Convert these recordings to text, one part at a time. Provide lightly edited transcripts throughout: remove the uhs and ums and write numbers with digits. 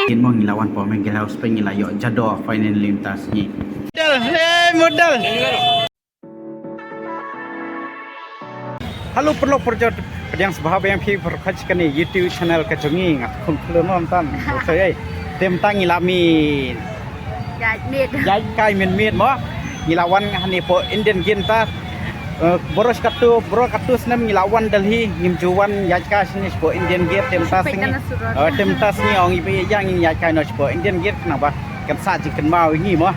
Din mo ngilawan po may gilaw sa pangilayo jado final lintas ni. Modal. Halo perlu perjot yang sebab yang pi perkhajkan ni YouTube channel kacungi ngat kun kelon tan. Saya tem tang ngilami. Jai kai min mo ngilawan hani po Indian ginta boros katu senam ngilawan Delhi ngimjuan yajka sini po Indian gate temtas ni ong ibe yang yajka no po Indian gate kenapa kan saji kan mau ini mo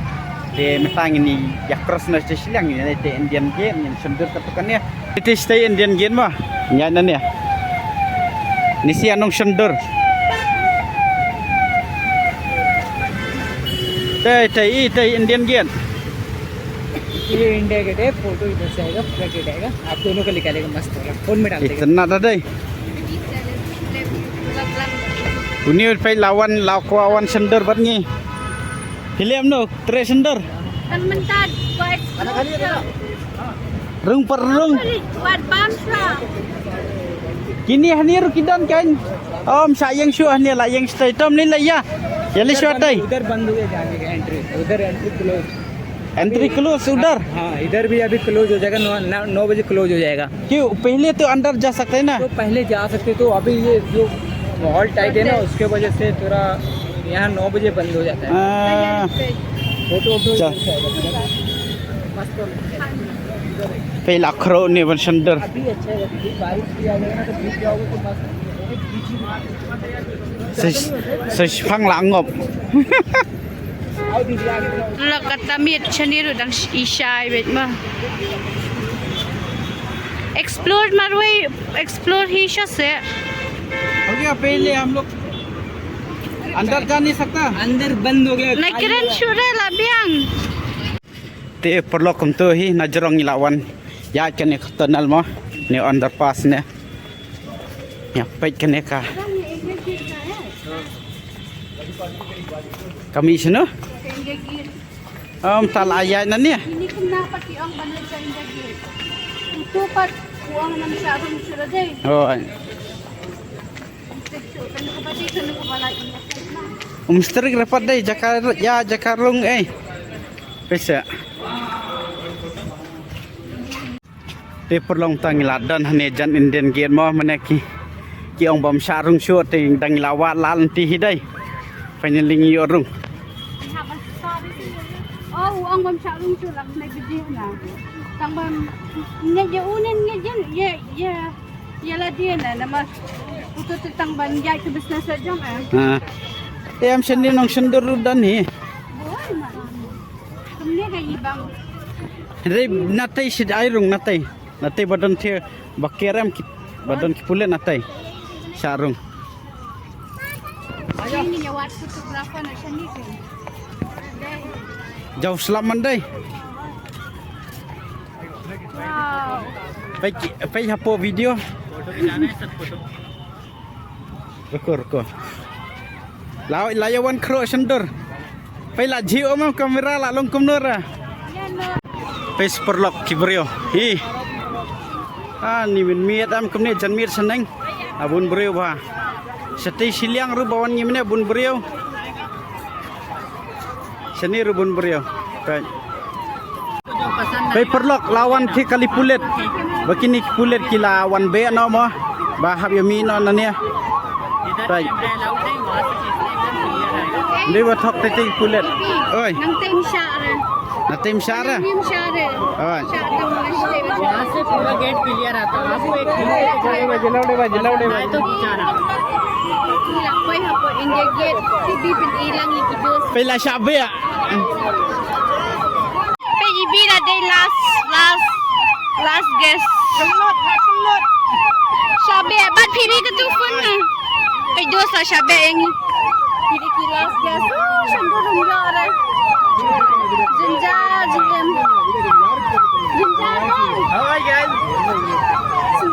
de metang ini ya cross no silang ini de Indian gate yang sundur katukannya itu stay Indian gate mo nyanan ya ni si anong sundur tei Indian gate ये India gate है फोटो इधर से आएगा पूरा गेट आएगा आप दोनों का निकालेगा मस्त होगा फोन में डाल देगा इतना दादा Uni pai lawan lawan sender bat ni. Hilem no, tre sender. Kan mentat buat Rung per rung. buat bangsa. Kini hani rukidan kan. Om sayang syu hani la yang stay tom ni la ya. Yali syu dai. उधर बंद हो गया जाने का एंट्री उधर entry close Entry close उधर. हाँ इधर भी अभी क्लोज हो जाएगा 9 बजे क्लोज हो जाएगा क्यों पहले तो अंदर जा सकते हैं ना. तो पहले जा सकते तो अभी ये जो माहौल टाइट है ना उसके वजह से थोड़ा यहाँ 9 बजे बंद हो जाता है फोटो मस्त Pai lakro ni ban sender. अभी अच्छा है बारिश भी आ जाएगा ना तो बीच जाओगे तो मस्त Sespang langop. Lakat tamit chaniru dang ishay bet ma. Explore ही से. हो गया पहले हम लोग अंदर जा नहीं सकता. अंदर बंद हो गया Nakiran syure labiang. Te perlu kumtu hi najrong ilawan ya kene tunnel mo ni underpass ne ya pait kene ka kami sino talaya na niya Ini kenapa tiang bandar sa indagi? Itu pat uang ng sarong syure day. oh Kan ko ba di kan ko bala ingat na. umstrik rapat dai jakarlung pesa te perlong tangiladan hane jan Indian gate mo maneki ki ong bam sarung syu ting dangilawa lan ti hidai paneling yorung Oh, uang bam sarong syure lang na gidi na. Tang bam nga unen nga ya la dia na nama puto tang ban ya ke business saja am sendiri nong sendur dan ni Boy man. Kumne kay ibang Re natai sid airung natai badan the bakeram badan ki pule natai sarung ini nyawat fotografer na siya ni. jauh selaman dai Wow. pai hapo video rekor layawan kro sendur pai la jiu mam kamera la long kumnora Yan no. pai superlock kibrio hi ni min miat am kumne jan miat seneng abun brio ba seti siliang ru bawan ngimne bun brio seni ru bun brio pai perlok lawan ki kali pulet bakini pulet ki lawan be no mo ba hab yami no nania pai Dewa thok tete pulet oi Nang time siya rin. natim syara Yung siya rin. oi Siya rin mga stay. यहाँ से पूरा get clear आता है आपको एक jelaw de तो बिचारा Ilakoy hapo India gate. Si bibin ilang ikidos. pai la sabe ya Ibira day last guest. Tulot. Sabi, ba't pili ka tufon na? Kay dosa sabi ang pili ki last guest. Sandurong yara. Jinja. hai guys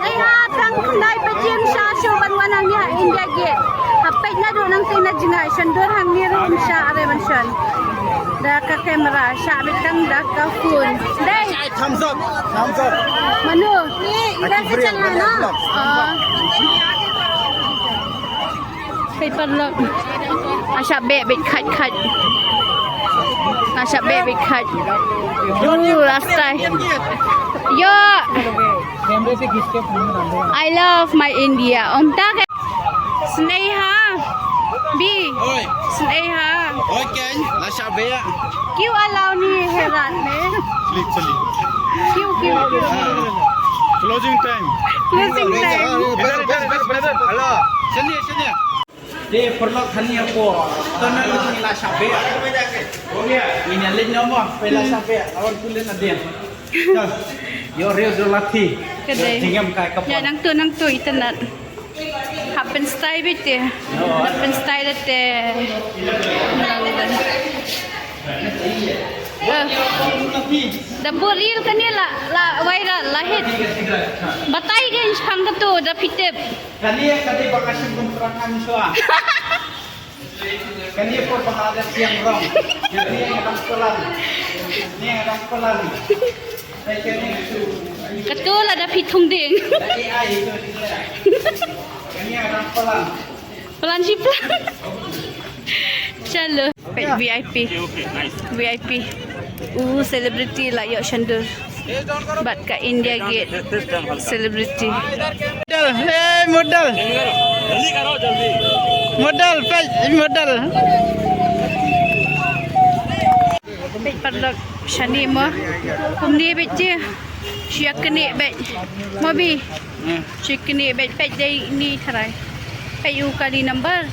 Ay tang kunay pa jim sa suban wanang niya India gate. Hapay na doon ang tinadjinga. Sandur hang niroon siya areman siya. Daka camera, sabi kang daka phone. Day. thumbs up Manu, daka channel na. Paper lock. Asyik beg kat. Asyik beg kat. Last time. Yo, कैमरे से खींच के फोन में डाल दो I love my India. Tak Sneha. B. Oi. Sneha. Oi Ken, lah Syabe. Kyu allow ni heran ne? Sleep. Kyu. Closing time. Closing time. Brother. Halo. Sini. Dia perlu khania po. Tanah ni lah Syabe. Ini link nombor pela Syabe. Lawan tulen ada. Yo real dolati. Kedai. Tingam kai kapal. Ya nang tu internet. Happen style bete. Happen style te. Dapur real kan ni la viral lahir. Batai kan hang tu da pitep. Kani bakasyon kontrakan soa. Kani po bahada siang rong. Jadi yang orang sekolah. Saya kini itu. Ketul ada pitung ding. Lagi ai itu. Kani orang sekolah. Pelan ciplan. Chalo. VIP. VIP. Celebrity lah Yok Shandur. But kat India Gate. Celebrity. Modal. Modal. Baik pada Shani mo. Kumni bet je. Siya kene bet. Mobi. Siya kene bet day ni tharai. Payu kali number.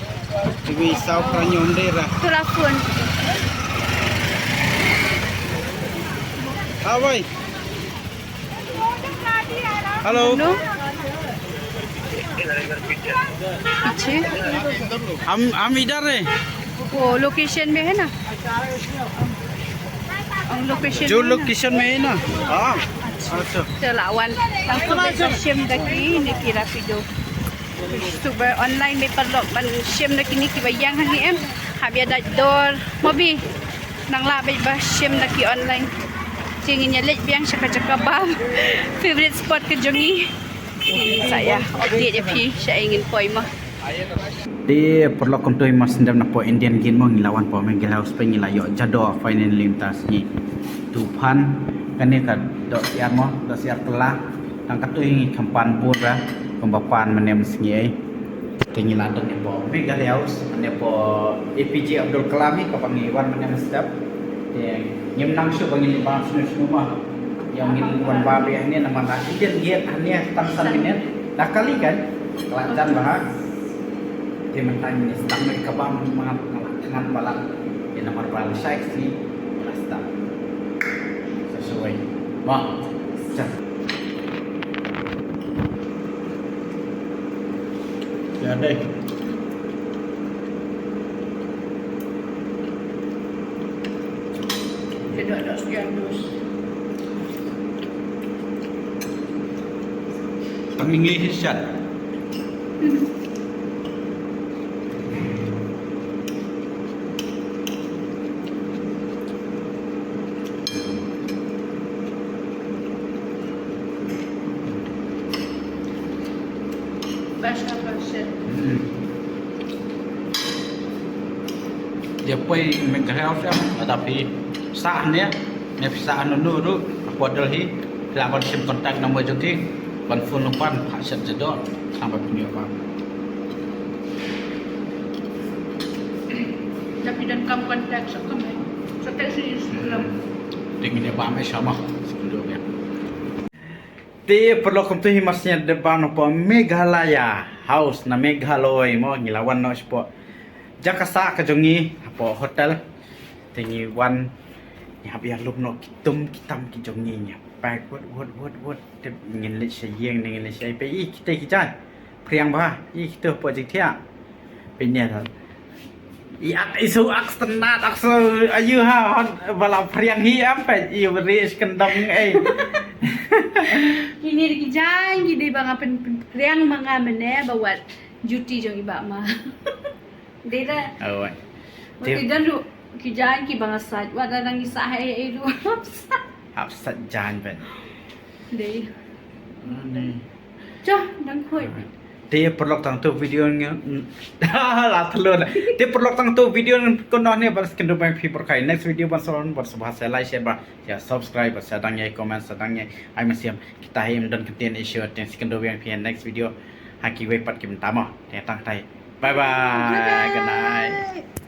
Cumi sau pranyon dera. Telefon. Awai. Halo. No. पीछे हम इधर है वो लोकेशन में है ना हम लोकेशन जो लोकेशन में है ना हाँ अच्छा Telawan langsung dari Syem daki ni kira video super online may padlok man Syem daki ni kibayang hani em habi ada door mobi nang labay ba Syem daki online tingin niya let biang cakap ba favorite spot ke jongi saya update dia pi saya ingin poi mah di perlu kontoy mas ndam na po Indian game mo ngilawan po men gilaw Spain ngilayo jado final limtas ni tupan kani ka do siar mo do siar telah nang katoy kampan pura pembapan menem singi tingila do ni po men galaus ne po APJ Abdul Kalam ni kapangiwan menem step nyem nang syu bangin ba snu mah yang ingin wan babe ini nama Indian gate hanya tansan ini dah kali kan kelancan bah dia mentang ini stang mereka bang dengan balak di nomor bal seksi stang sesuai bah cak ya deh tidak ada sekian dus English shot. Basha Dia pun mengkau siapa tapi saat ni saat nunu tu apa dalhi lawan sim kontak nombor joki ban phone lupan pasat jedok sampai punya apa tapi dan kam kontak so taxi Islam dengan dia bame sama sebelumnya ti perlu kumtuhi masnya depan apa Meghalaya house na Meghalaya mo ngilawan no spot Jakasa kajongi apa hotel tingi wan ya biar lum no kitam kijongi nya pai what ngin le sayeng ngin le say pe i kita kijan priang ba i kita po jik thia pe nya tha i ak isu ak stenat ak so ayu ha bala priang hi am pe i ris kendang ai kini dikijan gidi bang apen priang mga mene bawat duty jong iba ma dera oh Tidak lu kijan ki bang asat wala nang isa ay lu hapsat jan ben dei cho nang khoi dia perlu tang tu video nya lah telur dia perlu tang tu video kono ni balas kendo bang pi berkai next video banson bersebahasa like share ba ya subscribe sedangnya comment sedangnya ai masiam kita him dan content issue dan kendo bang pi next video haki we pat kim tama tang tai bye bye good night